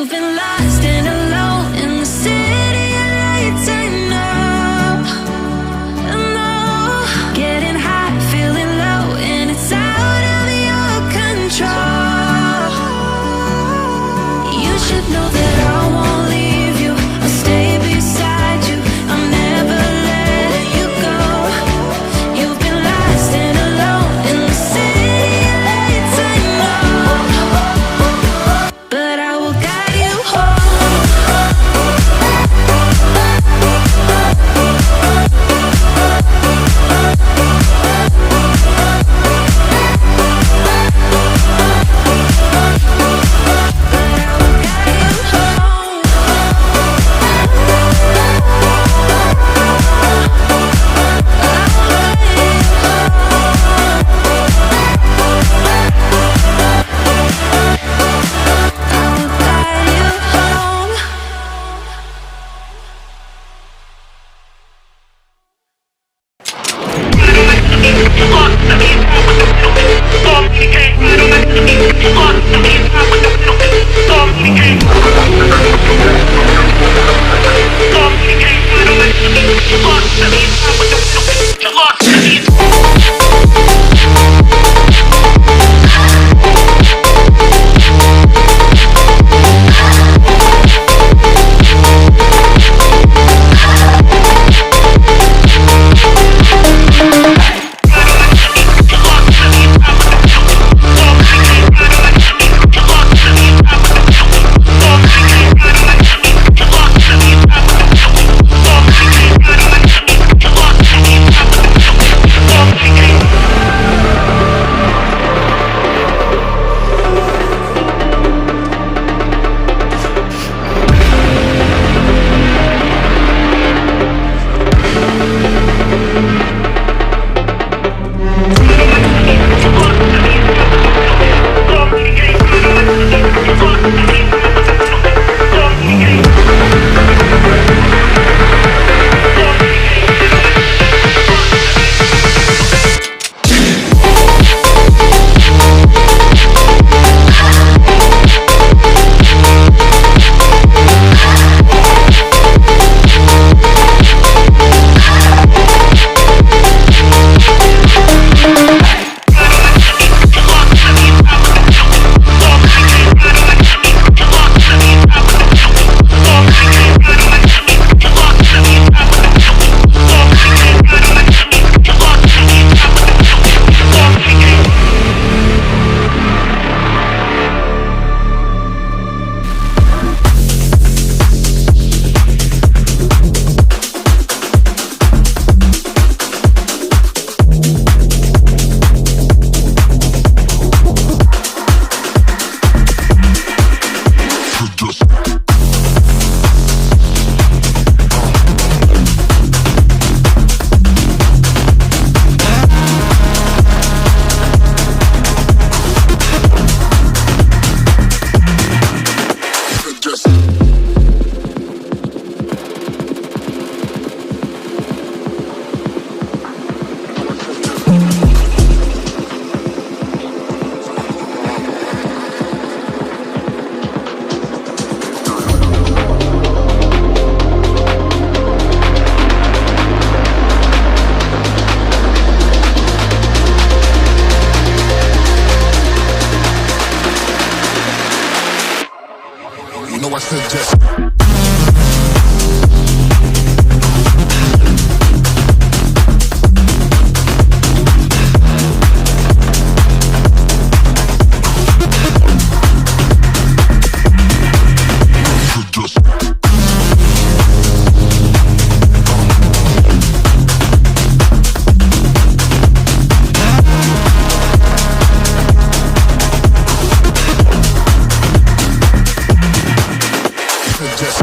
You've been lost and alone in the city of lights. I know, getting high, feeling low, and it's out of your control. You should know that I won't leave you. I'll stay beside you. I'll never let you go. You've been lost and alone in the city of lights. I know, but I will guide you home. Just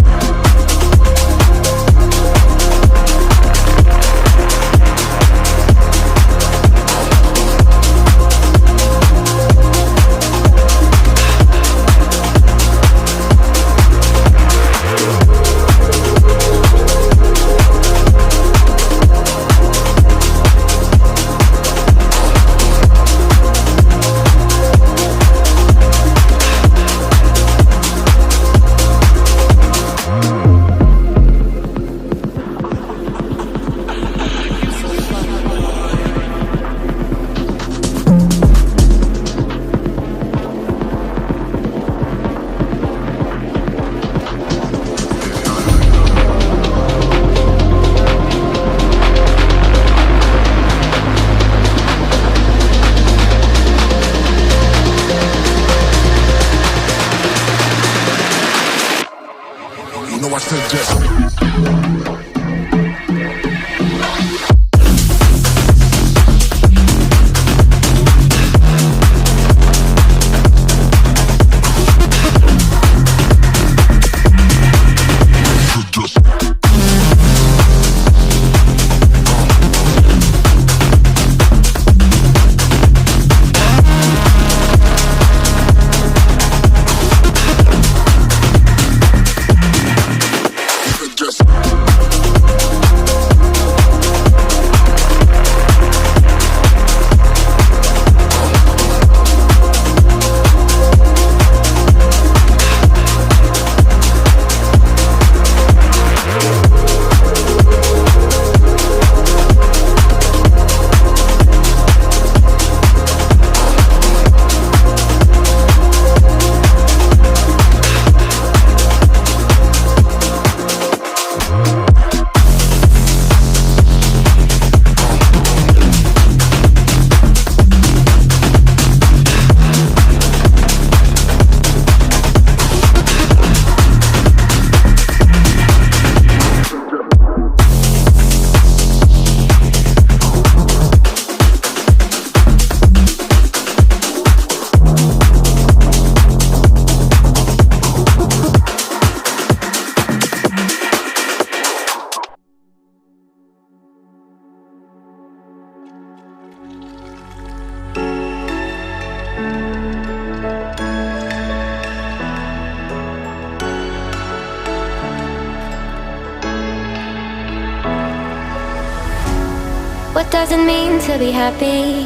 What does it mean to be happy?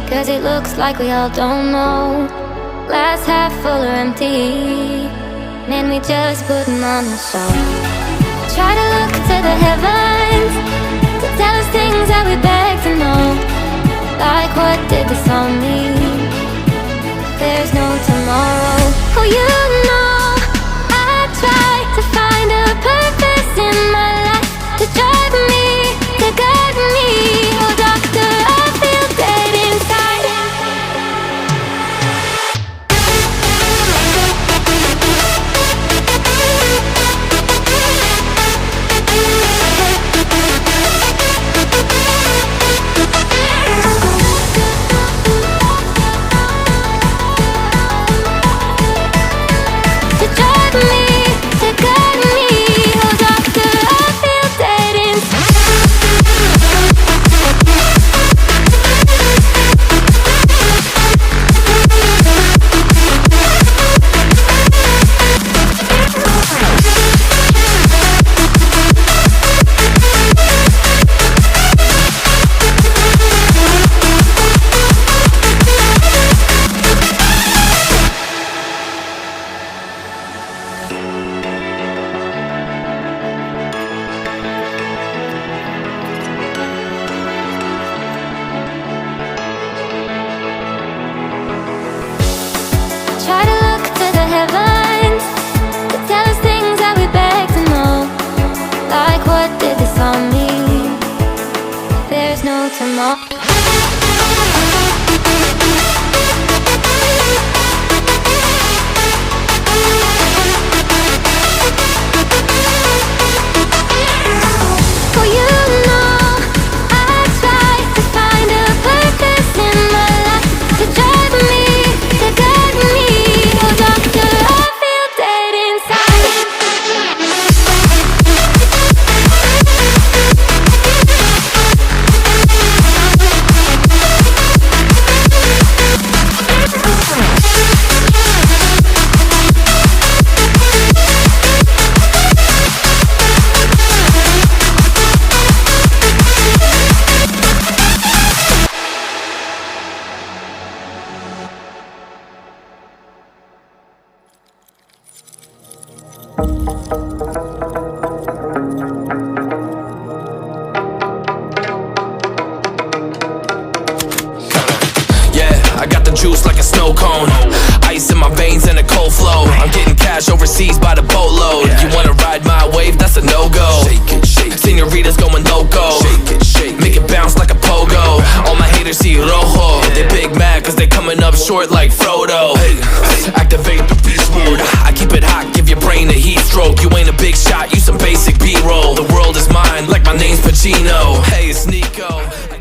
Cause it looks like we all don't know. Glass half full or empty. Man, we just putting on a show. Try to look to the heavens to tell us things that we beg to know. Like what did this all mean? There's no tomorrow. Oh, you know I try to find a purpose in my life to drive me, to guide me. Oh, doctor, I feel dead inside. To drive me, to guide me. Oh, doctor, I feel dead inside. Try to look to the heavens to tell us things that we beg to know. Like what did this all mean? There's no tomorrow. Oh, you know I try to find a purpose in my life to drive me, to guide me. Oh, doctor, I feel dead inside. I got the juice like a snow cone. Ice in my veins and a cold flow. I'm getting cash overseas by the boatload. You wanna ride my wave? That's a no-go. Senoritas going loco. Make it bounce like a pogo. All my haters see rojo. They big mad cause they coming up short like Frodo. Nico. Hey, activate the beast mode. I keep it hot, give your brain a heat stroke. You ain't a big shot, you some basic B-roll. The world is mine, like my name's Pacino. Hey, it's Nico.